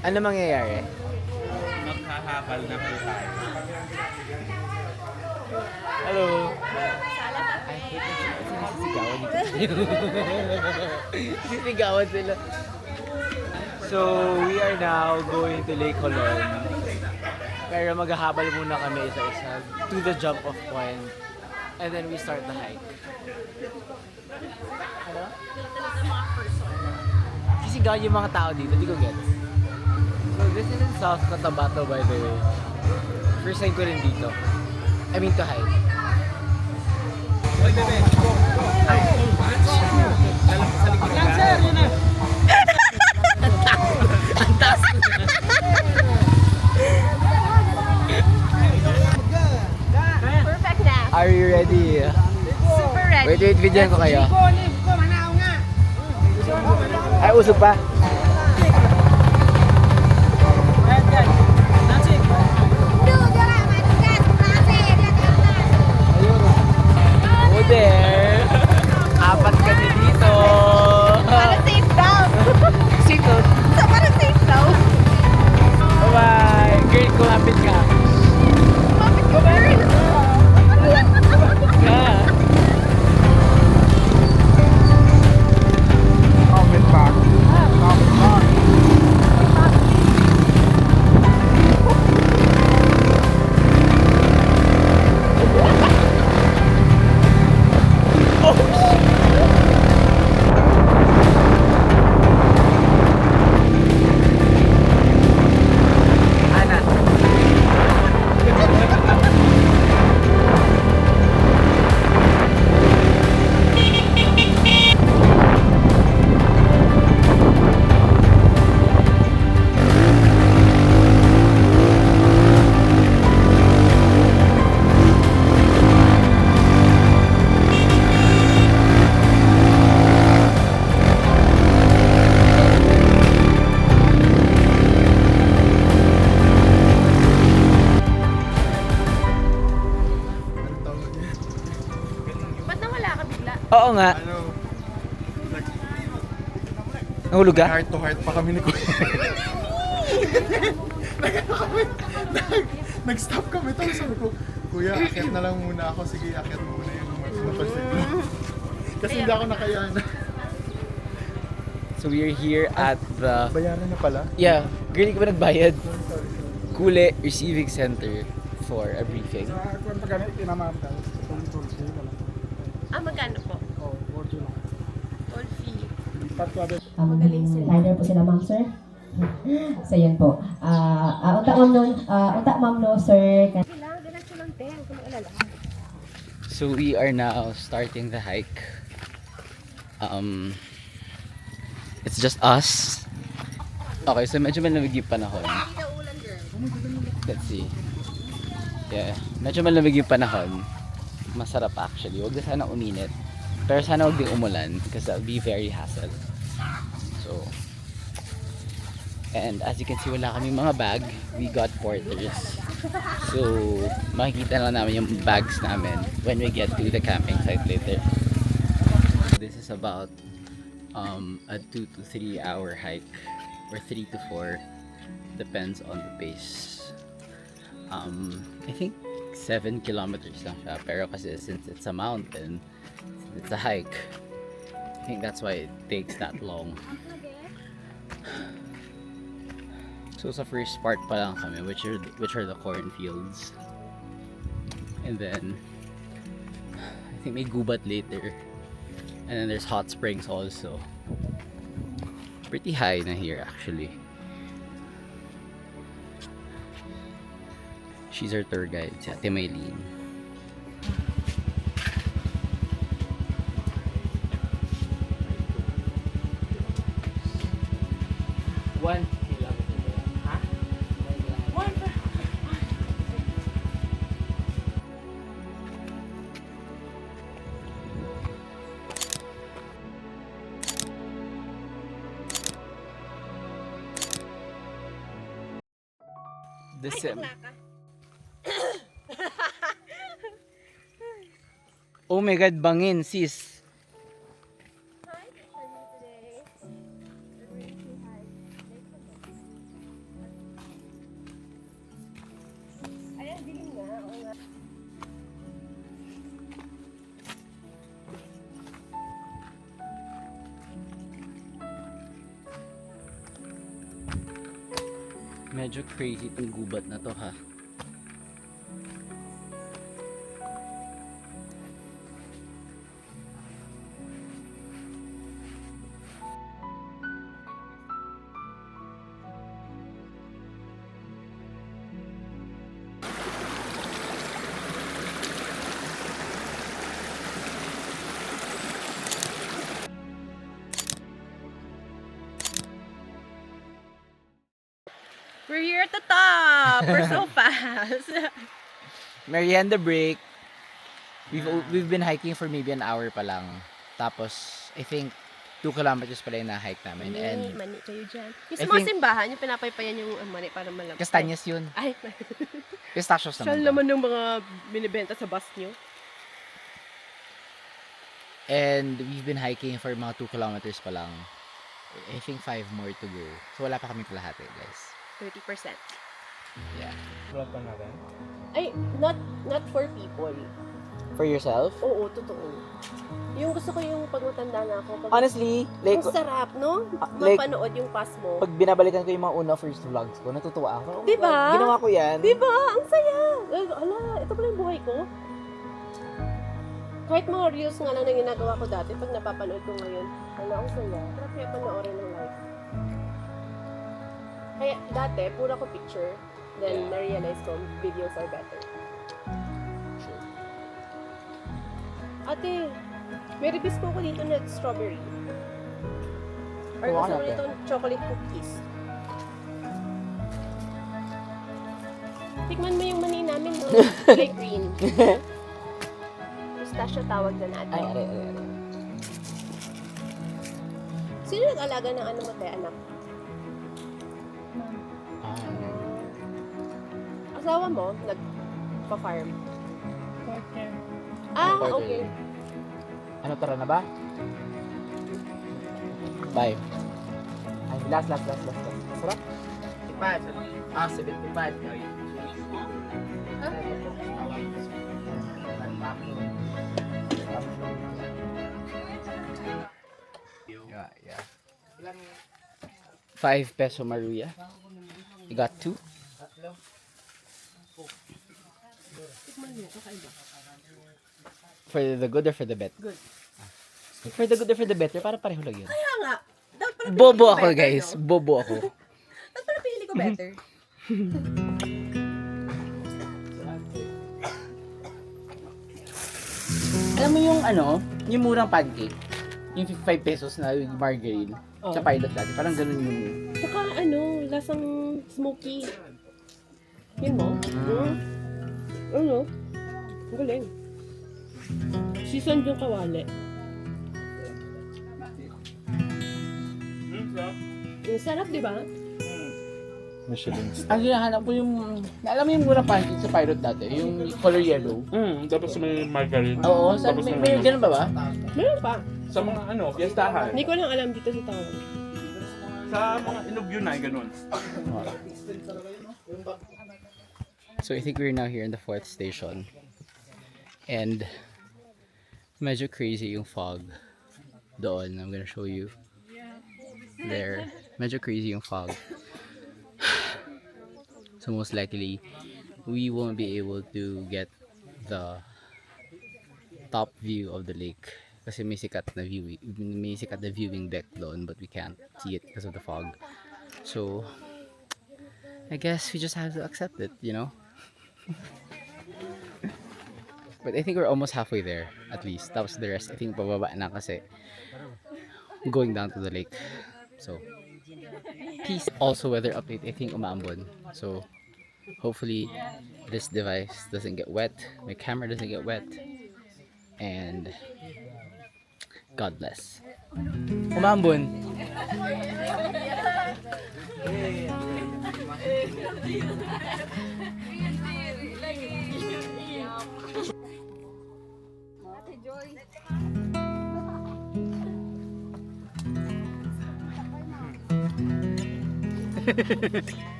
Ano mangyayari? Maghahabal na po tayo. Hello! Sisigawan sila. So, we are now going to Lake Colon. Pero maghahabal muna kami isa-isa to the jump off point. And then we start the hike. Ano? Sisigawan yung mga tao dito, di ko get. So, this is in South Cotabato, by the way. First time ko rin dito. I mean to hike. Oy, bebe. Go, go. Ay. Sa likod ka. Sir, yun na. Ang taas mo na. Perfect na. Are you ready? Super ready. Wait, videoan ko kayo. Ay, usog pa. Oh, there. Apat kami dito. Para safe daw. Sino? Para safe daw. Bye-bye. Girl, kumapit ka. Mapit ko ba rin? Yeah. Comment back. Comment back. Ana. Ba't nawala ka bigla? Oo nga. Ano? Nahulog ka? Heart to heart pa kami ni Kuya. Nag-stop kami tapos sabi ko, Kuya, akyat na lang muna ako. Sige, akyat mo muna yung motorcycle. Kasi hindi ako nakayanan. So we're here at the... Bayaran na pala. Yeah, girl, hindi ka ba nagbayad? Kule Receiving Center for a briefing. Magkano po? All fee. Magaling sila. Rider po sila, ma'am, sir. So, yan po. Unta, ma'am, no, sir. Kailangan ganun siya ng tent. Kung alala. So we are now starting the hike. It's just us. Okay, so medyo malamig yung panahon. Let's see. Yeah, medyo malamig yung panahon. Masarap actually. Huwag na sana uminit. Pero sana huwag din umulan because that would be very hassle. So, and as you can see, wala kaming mga bag. We got porters. So, makikita lang namin yung bags namin when we get to the camping site later. This is about a 2 to 3 hour hike, or 3 to 4, depends on the pace. I think 7 kilometers lang siya, pero kasi since it's a mountain, it's a hike, I think that's why it takes that long. So sa first part pa lang kami, which are the cornfields, and then I think may gubat later, and then there's hot springs also. Pretty high na here actually. She's our tour guide, si Ate Maylene. One kilometer. Ha? One. Oh my god, bangin sis. Medyo crazy itong gubat na to ha. We're here at the top! We're so fast! Merienda break. We've been hiking for maybe an hour pa lang. Tapos, I think 2 kilometers pala yung na-hike namin. And Mani kayo dyan. Yung I sa mga think- simbahan, yung pinapaypayan yung mani para malam. Castanyas yun. Ay, Pistachios siya naman. naman ng mga binibenta sa bus nyo. And we've been hiking for mga 2 kilometers pa lang. I think 5 more to go. So wala pa kami kalahati, guys. 30%. Yeah. Ay, not for people. For yourself? Oo, totoo. Yung gusto ko yung pag matanda na ako. Pag, Honestly, like, ang sarap, no? like- Mapanood yung past mo. pag binabalikan ko yung mga una first vlogs ko, natutuwa ako. Oh my Diba? God, ginawa ko yan. Diba? Ang saya! Ay, ala, ito pala yung buhay ko. Kahit mga reels nga lang na ginagawa ko dati, pag napapanood ko ngayon, ala, ang saya. Sarap kaya panoorin ng life. Kaya dati, pura ko picture. Then, Yeah. na-realize ko, videos are better. Sure. Ate, may ribis po ako dito na strawberry. Or Kuha gusto mo natin. nito chocolate cookies. Tikman mo yung mani namin, no? Kulay green. Pistachio tawag na natin. Ay, are. Sino nag-alaga ng ano mo, te, anak? Asawa mo, nagpa-farm. Ah, Quarter. okay. Ano, tara na ba? Bye. Ay, last. Sarap? Tipad. 75. Yeah. 5 peso Maruya. You got 2? For the good or for the bet? Good. For the good or for the better, para pareho lang yun. Kaya nga. Dapat pala Bobo pili ko ako, better, guys. no? Bobo ako. Dapat pala pili ko better. Alam mo yung ano, yung murang pancake, yung 55 pesos na yung margarine, Oh. sa pilot dati, parang ganun yung... Tsaka ano, lasang smoky. Yun mo? Ano? Ang galing. Season yung kawali. Ang sarap, di ba? Michelin. Ang hinahanap ko yung, alam mo yung murang pancake sa pilot dati, yung color yellow. Tapos may margarine. Oo, sa, Tapos may ganun ba ba? Meron pa. Sa mga ano, fiestahan. Hindi ko lang alam dito sa tawag. Sa mga inog yun ay ganun. So I think we're now here in the 4th station. And medyo crazy yung fog doon. I'm gonna show you there. Medyo crazy yung fog. So most likely we won't be able to get the top view of the lake kasi may sikat na viewing deck doon, but we can't see it because of the fog. So I guess we just have to accept it, you know. But I think we're almost halfway there, at least. Tapos the rest, I think pababa na kasi going down to the lake. So, peace. Also, weather update, I think umaambon. So, hopefully this device doesn't get wet, my camera doesn't get wet, and God bless. Umaambon.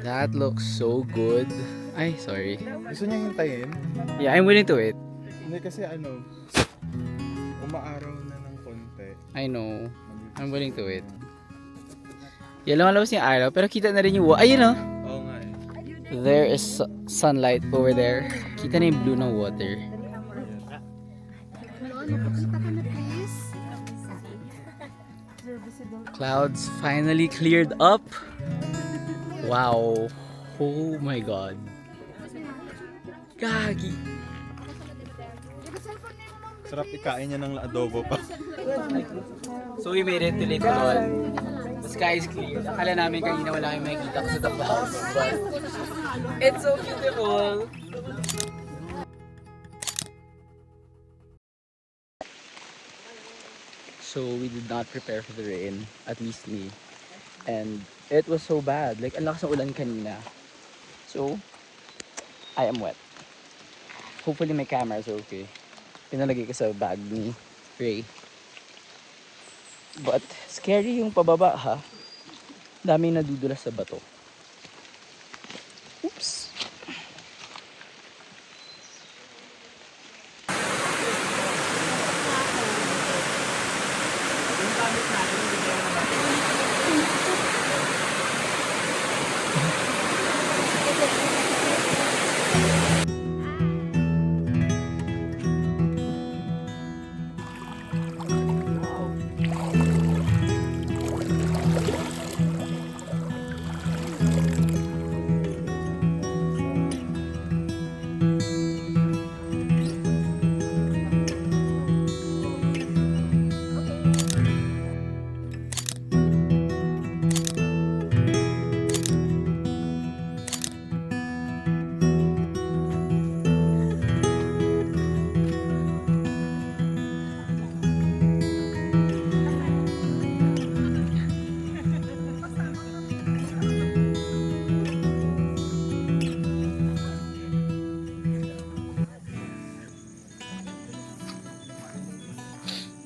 That looks so good. Ay, sorry. Gusto niya hintayin? Yeah, I'm willing to wait. Hindi kasi umaaraw na ng konti. I know. I'm willing to wait. Yeah, lumalabas yung araw, pero kita na rin yung ayun oh. Oo nga eh. There is sunlight over there. Kita na yung blue ng water. Clouds finally cleared up. Wow. Oh my god. Gagi. Sarap ikain niya ng adobo pa. So we made it to Little. The sky is clear. Akala namin kanina wala kayong makikita kasi the clouds. But it's so beautiful. So we did not prepare for the rain, at least me. And it was so bad. Like, ang lakas ng ulan kanina. So, I am wet. Hopefully my camera is okay. Pinalagay ko sa bag ni Ray. But, scary yung pababa ha. Daming nadudulas sa bato. Oops.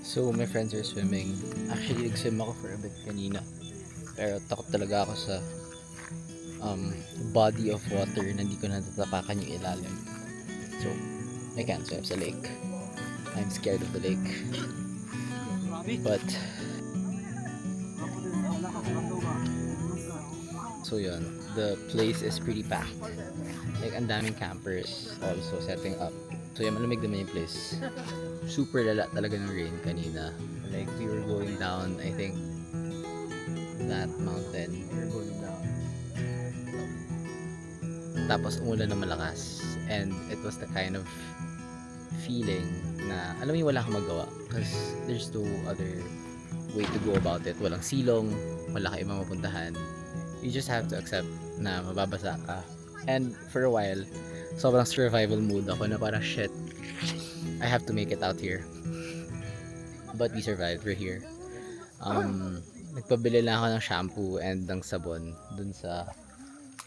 So, my friends are swimming. Actually, nag-swim ako for a bit kanina. Pero takot talaga ako sa body of water na hindi ko natatapakan yung ilalim. So, I can't swim sa lake. I'm scared of the lake. But, so yun, the place is pretty packed. Like, ang daming campers also setting up. So yun, malamig naman yung place. Super lala talaga ng rain kanina. Like, we were going down, I think, that mountain. We were going down. Tapos umulan na malakas. And it was the kind of feeling na, alam mo yung wala kang magawa. Because there's no other way to go about it. Walang silong, wala kang ibang mapuntahan. You just have to accept na mababasa ka. And for a while, sobrang survival mood ako na parang shit, I have to make it out here. But we survived, we're here. Nagpabili lang ako ng shampoo and ng sabon dun sa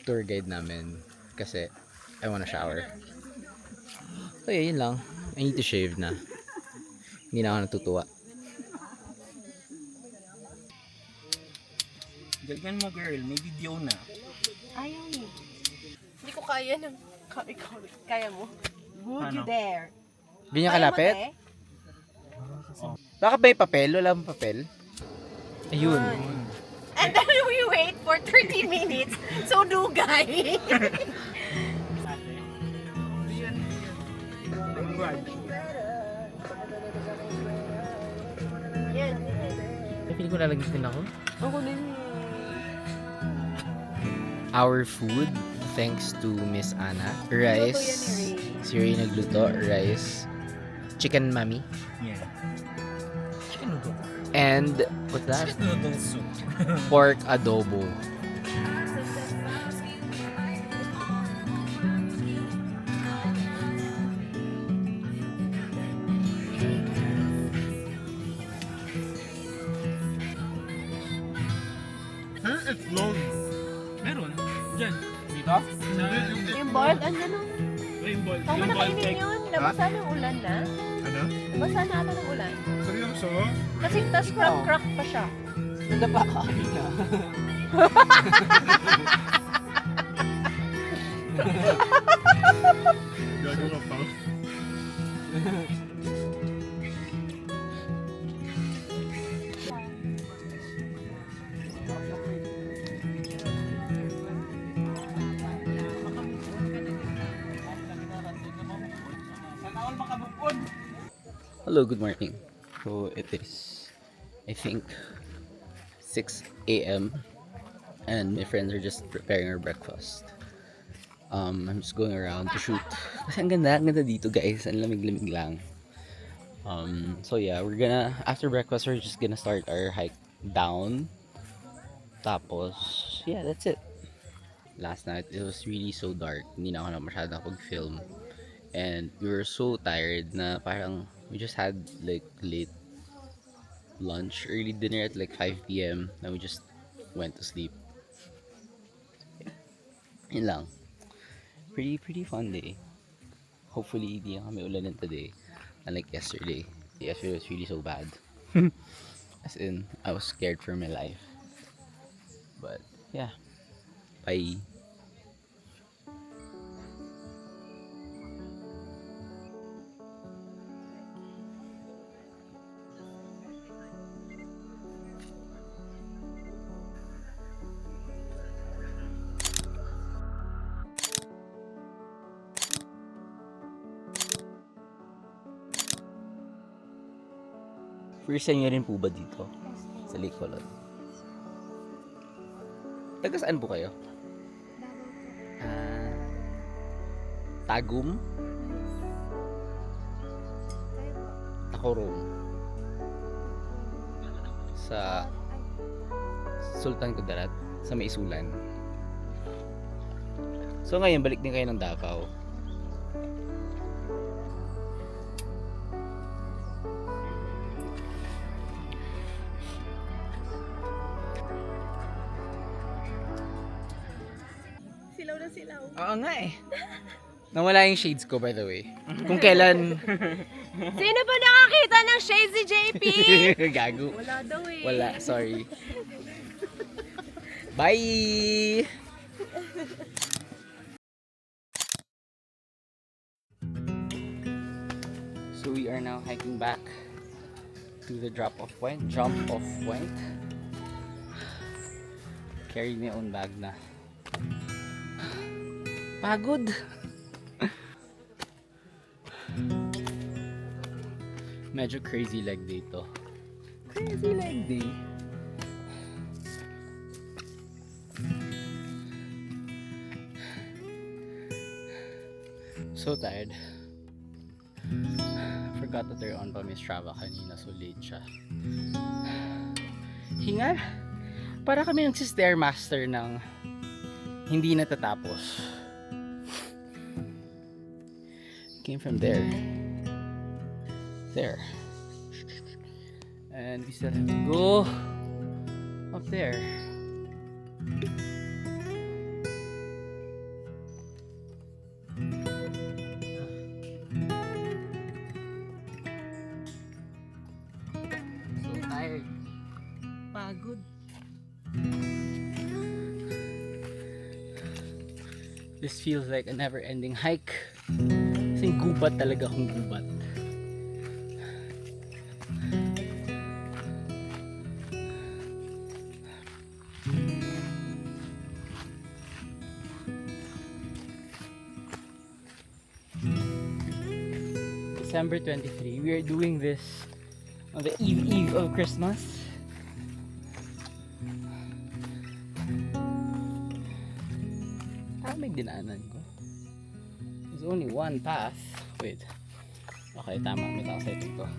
tour guide namin kasi I wanna shower. So yun lang, I need to shave na. Hindi na ako natutuwa. Ganyan mo girl, may video na. Ayaw eh. Hindi ko kaya ng... Ikaw, kaya mo? Would you Ano? dare? Hindi niya Kaya mo, kalapit? te? Bakit may papel? Wala bang papel? Ayun. And then we wait for 30 minutes. So dugay. Yan. Ay, feeling ko lalagitin ako. Ako din Our food, thanks to Miss Anna. Rice. Si Ray nagluto. Rice. Chicken mami. Yeah. Chicken noodle. And, what's that? Chicken noodle soup. Pork adobo. It's long. Meron. Diyan. Dito? Sa... Yung boiled, andyan o. Yung ball. Tama na kainin yun. Nabasa ng ulan na. Ano? Nabasa na ata ng ulan. Seryoso? Kasi tas crack pa siya. Nadapa ka kanina. Gago ka pa. Hello, good morning. So it is, I think, 6 a.m. and my friends are just preparing our breakfast. I'm just going around to shoot. Kasi ang ganda dito guys. Ang lamig-lamig lang. So yeah, after breakfast, we're just gonna start our hike down. Tapos, yeah, that's it. Last night, it was really so dark. Hindi na ako na masyadong nakapag-film. And we were so tired na parang we just had like late lunch, early dinner at like 5 p.m. Then we just went to sleep. Yun lang. Pretty fun day. Hopefully, hindi na kami ulanin today. Unlike yesterday. Yesterday was really so bad. As in, I was scared for my life. But, yeah. Bye. First time niyo rin po ba dito? Sa Lake Colon? Taga saan po kayo? Tagum? Tacorum. Sa Sultan Kudarat, sa May Isulan. So ngayon, balik din kayo ng Davao. Silaw na silaw. Oo nga eh. Nawala yung shades ko by the way. Kung kailan... Sino ba nakakita ng shades si JP? Gago. Wala daw eh. Wala, sorry. Bye! So we are now hiking back to the jump off point. Carry my own bag na. Pagod! Medyo crazy leg day to. Crazy leg day. So tired. Forgot to turn on pa may Strava kanina, so late siya. Hingal. Para kami nagsi-stairmaster ng hindi natatapos. Came from there. There. And we still have to go up there. So tired. Pagod. This feels like a never-ending hike. Kasi gubat talaga akong gubat. December 23, we are doing this on the eve of Christmas. May dinaanan ko. There's only one path. Wait. Okay, tama. May tao sa ito ko.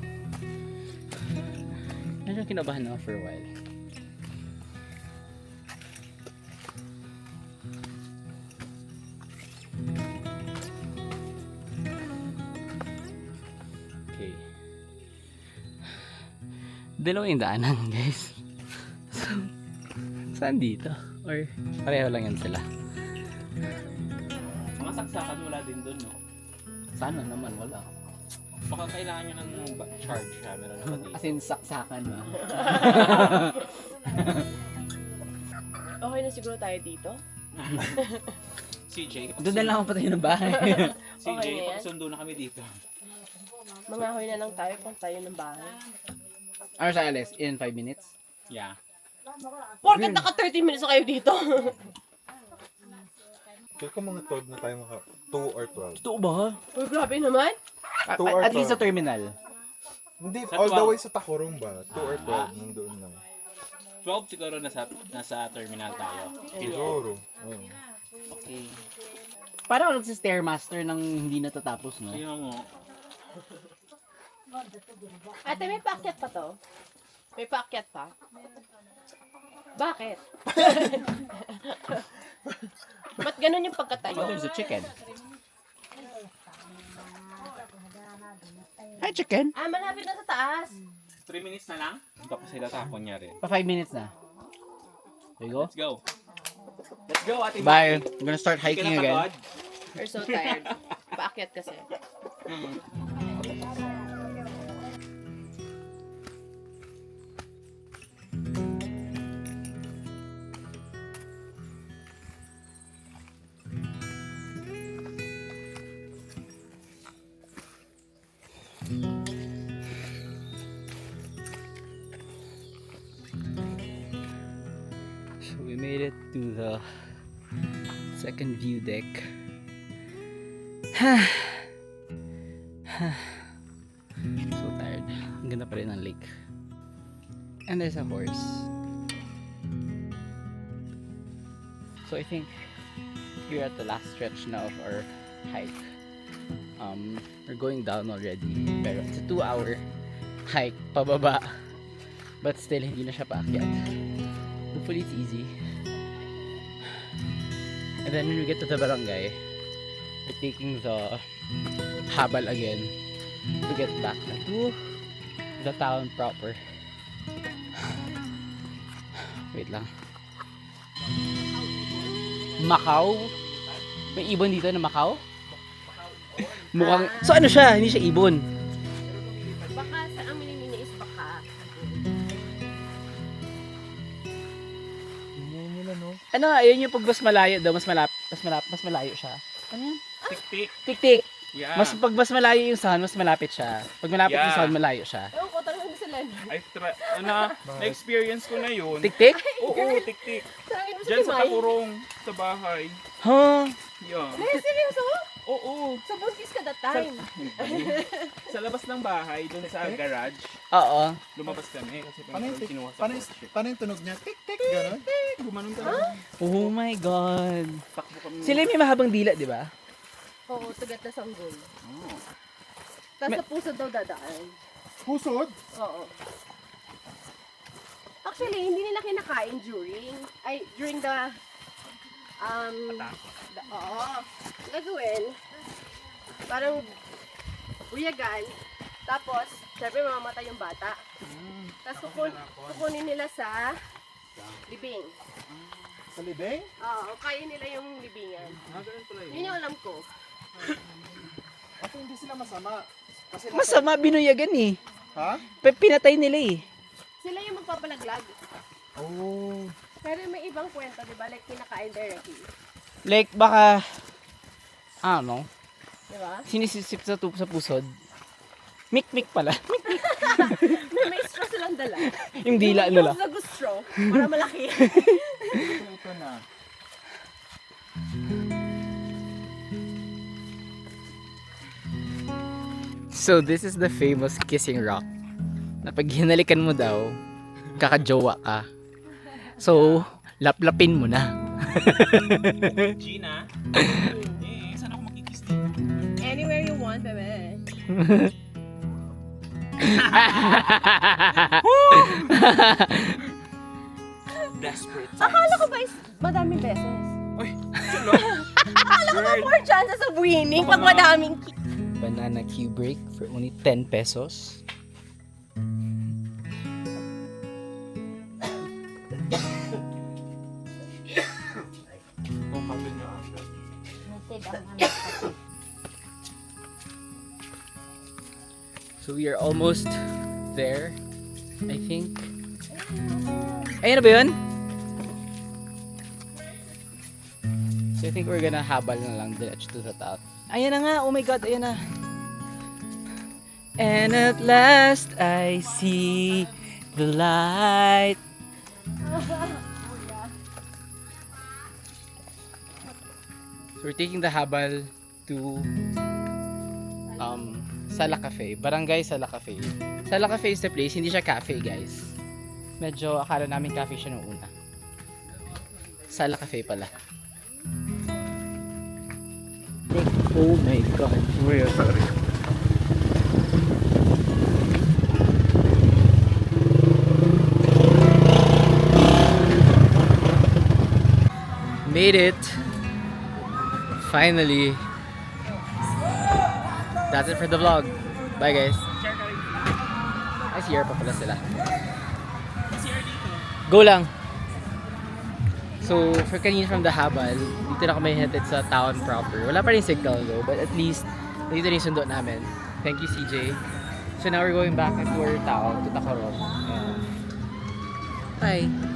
Medyo kinabahan ako for a while. Okay. Dalawa yung daanan, guys. So, saan dito? Or pareho lang yan sila? Mga saksakan wala din doon, no? Sana naman wala. Baka kailangan nyo ng charge camera na dito. As in, saksakan na. Okay na siguro tayo dito. CJ, Doon na lang ako patayo ng bahay. CJ, Okay na yan. pagsundo na kami dito. Mangahoy na lang tayo kung tayo ng bahay. Ano sa Alex? In 5 minutes? Yeah. Porket naka 30 minutes na kayo dito. Feel ko mga 12 na tayo 2 or 12. Totoo ba? Uy, grabe naman. Two or At least sa 12. terminal. Hindi, Sa all the 12. way sa Takurong ba? 2 or 12, nandun lang. 12 siguro nasa terminal tayo. Siguro. Oo. Okay. Parang ako nagsi-stairmaster nang hindi natatapos, no? Ayun mo. Ate, may paakyat pa to? May paakyat pa? Bakit? Ba't ganun yung Oh, pagkatayo? there's a chicken. Hi, chicken. Ah, malapit na sa taas. 3 minutes na lang? Tapos sila tapon niya rin. Pa 5 minutes na. There you go. Let's go. Let's go, Ate Bye. Maki. I'm gonna start Hindi ka hiking again. napagod? We're so tired. Paakyat kasi. So we made it to the second view deck. So tired. Ang ganda pa rin ng lake. And there's a horse. So I think we're at the last stretch now of our hike. We're going down already. Pero it's a 2-hour hike pababa. But still, hindi na siya paakyat. Hopefully it's easy. And then when we get to the barangay, we're taking the habal again to get back to the town proper. Wait lang. Macau? May ibon dito na Macau? Mukhang... So ano siya? Hindi siya ibon. Baka sa ang minimini is baka. Ano nga, yun yung pag mas malayo daw, mas malayo siya. Ano yan? Tik-tik. Tik-tik. Yeah. Pag mas malayo yung sound, mas malapit siya. Pag malapit yung Yeah. sound, malayo siya. Ewan ko, tanongin mo sila. Na-experience ko na yun. Tik-tik? Oo, tik-tik. Tanongin mo sa Diyan sa Timay. Takurong, sa bahay. Huh? Yeah. Eh, seryoso? Oo. Sa buntis ka that time. Sa labas ng bahay, doon sa garage, Oo. lumabas kami kasi Paano yung, kinuha sa paano, kotse. paano yung tunog niya? Tik-tik, gano'n? Gumanon ka lang. Oh my God. Takbo kami. Sila yung may mahabang dila, di ba? Oo, tugat na sanggol. Oh. Tapos sa puso daw dadaan. Pusod? Oo. Actually, hindi nila kinakain during the oo. Gagawin, parang buyagan, tapos, syempre mamamatay yung bata. Tapos kukunin nila sa libing. Sa libing? Oo, kaya nila yung libingan. Yun yung alam ko. Kasi hindi sila masama. Kasi Masama, binuyagan eh. Ha? Pinatay nila eh. Sila yung magpapalaglag. Oh. Pero may ibang kwento, di ba? Like, kinakain directly. Like, baka, ano, Di ba? sinisisip sa pusod. Mik-mik pala. May straw silang dala. Yung dila nila. Yung straw, para malaki. Ito na. So, this is the famous kissing rock. Na pag hinalikan mo daw, kakajowa ka. So, laplapin mo na. Gina? Saan ako makikiss dito? Anywhere you want, bebe. Desperate times. Akala ko ba is madaming beses? Uy, Akala ko ba more chances of winning pag madaming Banana cue break for only 10 pesos. So we are almost there, I think. Ayun na ba yun? So I think we're gonna habal na lang diretso to the top. Ayan na nga, oh my god, ayan na. And at last I see the light. So we're taking the habal to Sala Cafe, Barangay Sala Cafe. Sala Cafe is the place, hindi siya cafe guys. Medyo akala namin cafe siya nung una. Sala Cafe pala. Oh my god. Uy, sorry. Made it. Finally. That's it for the vlog. Bye guys. Ay, CR pa pala sila. Go lang. So, for kanina from the Habal, dito na kami headed sa town proper. Wala pa rin signal though, but at least dito na yung sundo namin. Thank you CJ. So now we're going back to our town, to Tacoron. Bye!